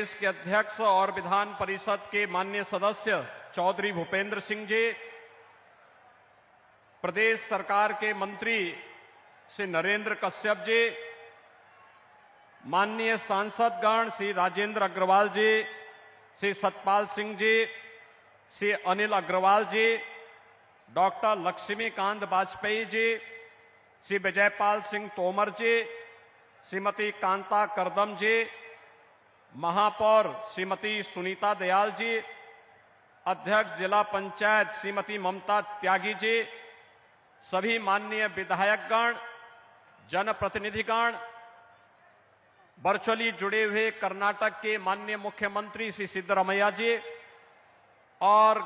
प्रदेश के अध्यक्ष और विधान परिषद के माननीय सदस्य चौधरी भूपेंद्र सिंह जी, प्रदेश सरकार के मंत्री श्री नरेंद्र कश्यप जी, माननीय सांसदगण श्री राजेंद्र अग्रवाल जी, श्री सतपाल सिंह जी, श्री अनिल अग्रवाल जी, डॉक्टर लक्ष्मीकांत वाजपेयी जी, श्री विजयपाल सिंह तोमर जी, श्रीमती कांता करदम जी, महापौर श्रीमती सुनीता दयाल जी, अध्यक्ष जिला पंचायत श्रीमती ममता त्यागी जी, सभी माननीय विधायकगण, जनप्रतिनिधिगण, वर्चुअली जुड़े हुए कर्नाटक के माननीय मुख्यमंत्री श्री सिद्धरामैया जी और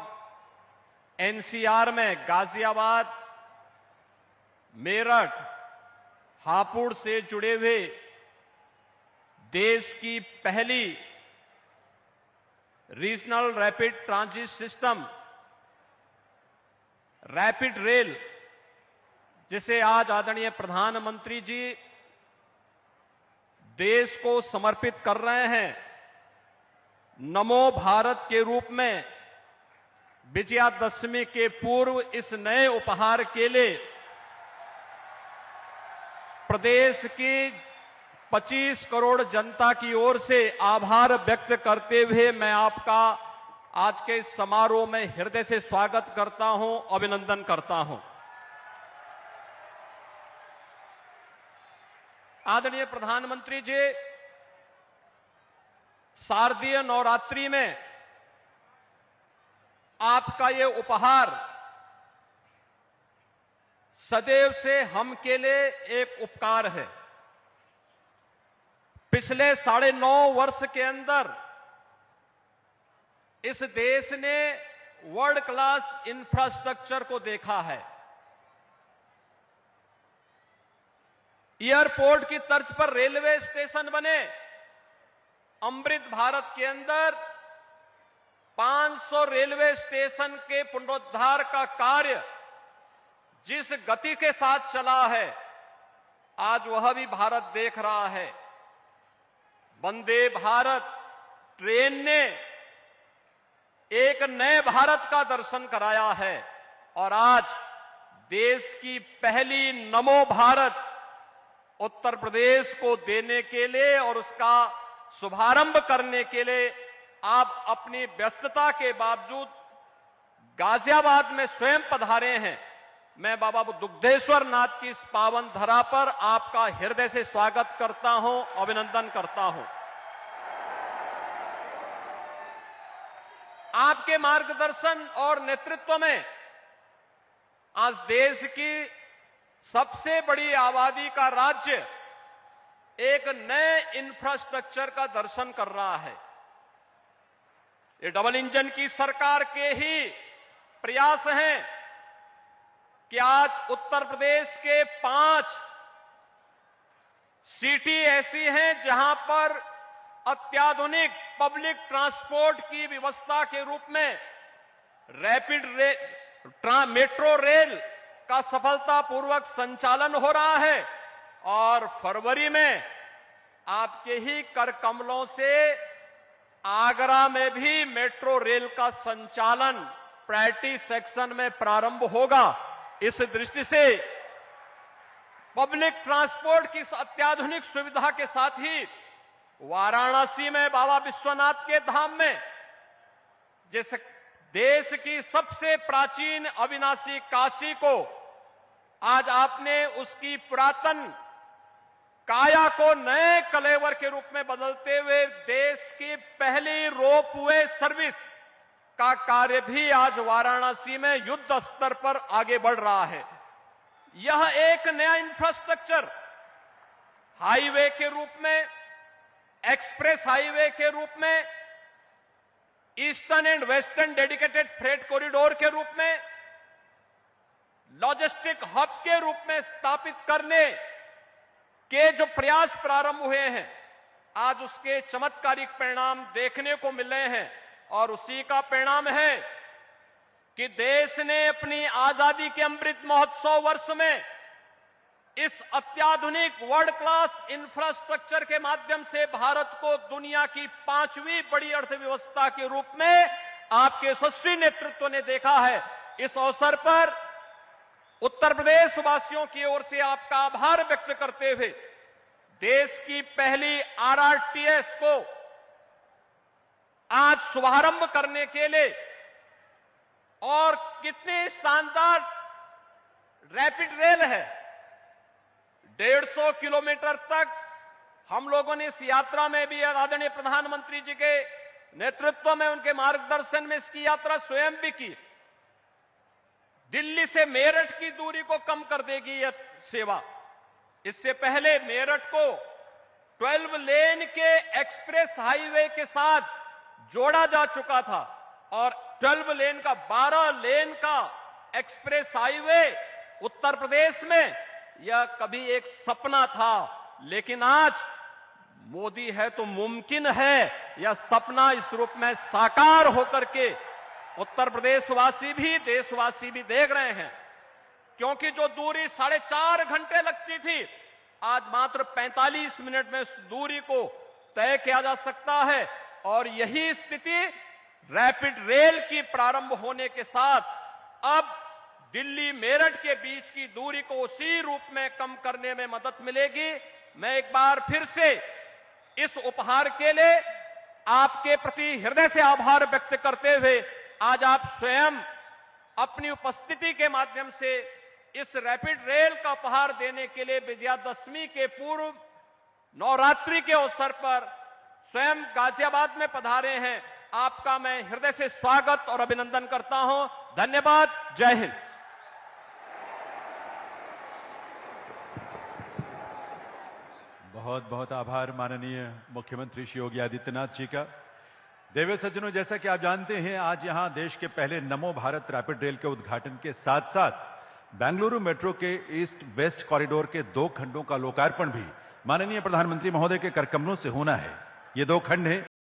एनसीआर में गाजियाबाद, मेरठ, हापुड़ से जुड़े हुए देश की पहली regional rapid transit system rapid rail, जिसे आज आदरणीय प्रधानमंत्री जी देश को समर्पित कर रहे हैं, नमो भारत के रूप में विजयादशमी के पूर्व इस नए उपहार के लिए प्रदेश की 25 करोड़ जनता की ओर से आभार व्यक्त करते हुए मैं आपका आज के इस समारोह में हृदय से स्वागत करता हूं, अभिनंदन करता हूं। आदरणीय प्रधानमंत्री जी, शारदीय नवरात्रि में आपका ये उपहार सदैव से हम के लिए एक उपकार है। पिछले 9.5 वर्ष के अंदर इस देश ने वर्ल्ड क्लास इंफ्रास्ट्रक्चर को देखा है। एयरपोर्ट की तर्ज पर रेलवे स्टेशन बने। अमृत भारत के अंदर 500 रेलवे स्टेशन के पुनरुद्धार का कार्य जिस गति के साथ चला है, आज वह भी भारत देख रहा है। वंदे भारत ट्रेन ने एक नए भारत का दर्शन कराया है और आज देश की पहली नमो भारत उत्तर प्रदेश को देने के लिए और उसका शुभारंभ करने के लिए आप अपनी व्यस्तता के बावजूद गाजियाबाद में स्वयं पधारे हैं। मैं बाबा दुग्धेश्वर नाथ की इस पावन धरा पर आपका हृदय से स्वागत करता हूं, अभिनंदन करता हूं। आपके मार्गदर्शन और नेतृत्व में आज देश की सबसे बड़ी आबादी का राज्य एक नए इंफ्रास्ट्रक्चर का दर्शन कर रहा है। ये डबल इंजन की सरकार के ही प्रयास हैं कि आज उत्तर प्रदेश के 5 सिटी ऐसी हैं जहां पर अत्याधुनिक पब्लिक ट्रांसपोर्ट की व्यवस्था के रूप में रैपिड मेट्रो रेल का सफलतापूर्वक संचालन हो रहा है और फरवरी में आपके ही कर कमलों से आगरा में भी मेट्रो रेल का संचालन प्रायोरिटी सेक्शन में प्रारंभ होगा। इस दृष्टि से पब्लिक ट्रांसपोर्ट की अत्याधुनिक सुविधा के साथ ही वाराणसी में बाबा विश्वनाथ के धाम में जिस देश की सबसे प्राचीन अविनाशी काशी को आज आपने उसकी पुरातन काया को नए कलेवर के रूप में बदलते हुए देश की पहली रोपवे सर्विस का कार्य भी आज वाराणसी में युद्ध स्तर पर आगे बढ़ रहा है। यह एक नया इंफ्रास्ट्रक्चर हाईवे के रूप में, एक्सप्रेस हाईवे के रूप में, eastern and western dedicated freight corridor के रूप में, लॉजिस्टिक हब के रूप में स्थापित करने के जो प्रयास प्रारंभ हुए हैं, आज उसके चमत्कारिक परिणाम देखने को मिल रहे हैं और उसी का परिणाम है कि देश ने अपनी आजादी के अमृत महोत्सव वर्ष में इस अत्याधुनिक वर्ल्ड क्लास इंफ्रास्ट्रक्चर के माध्यम से भारत को दुनिया की 5वीं बड़ी अर्थव्यवस्था के रूप में आपके यशस्वी नेतृत्व ने देखा है। इस अवसर पर उत्तर प्रदेश वासियों की ओर से आपका आभार व्यक्त करते हुए देश की पहली आरआरटीएस को आज शुभारंभ करने के लिए और कितनी शानदार रैपिड रेल है, 150 किलोमीटर तक हम लोगों ने इस यात्रा में भी आदरणीय प्रधानमंत्री जी के नेतृत्व में, उनके मार्गदर्शन में इसकी यात्रा स्वयं भी की। दिल्ली से मेरठ की दूरी को कम कर देगी यह सेवा। इससे पहले मेरठ को 12 लेन के एक्सप्रेस हाईवे के साथ जोड़ा जा चुका था और 12 लेन का 12 लेन का एक्सप्रेस हाईवे उत्तर प्रदेश में यह कभी एक सपना था, लेकिन आज मोदी है तो मुमकिन है यह सपना इस रूप में साकार होकर के उत्तर प्रदेशवासी भी, देशवासी भी देख रहे हैं। क्योंकि जो दूरी 4.5 घंटे लगती थी, आज मात्र 45 मिनट में उस दूरी को तय किया जा सकता है। और यही स्थिति रैपिड रेल की प्रारंभ होने के साथ अब दिल्ली मेरठ के बीच की दूरी को उसी रूप में कम करने में मदद मिलेगी। मैं एक बार फिर से इस उपहार के लिए आपके प्रति हृदय से आभार व्यक्त करते हुए आज आप स्वयं अपनी उपस्थिति के माध्यम से इस रैपिड रेल का उपहार देने के लिए विजयादशमी के पूर्व नवरात्रि के अवसर पर स्वयं गाजियाबाद में पधारे हैं। आपका मैं हृदय से स्वागत और अभिनंदन करता हूं। धन्यवाद। जय हिंद। बहुत बहुत आभार माननीय मुख्यमंत्री श्री योगी आदित्यनाथ जी का। देवे सज्जनों, जैसा कि आप जानते हैं, आज यहां देश के पहले नमो भारत रैपिड रेल के उद्घाटन के साथ साथ बेंगलुरु मेट्रो के ईस्ट वेस्ट कॉरिडोर के 2 खंडों का लोकार्पण भी माननीय प्रधानमंत्री महोदय के कर कमलों से होना है। ये 2 खंड हैं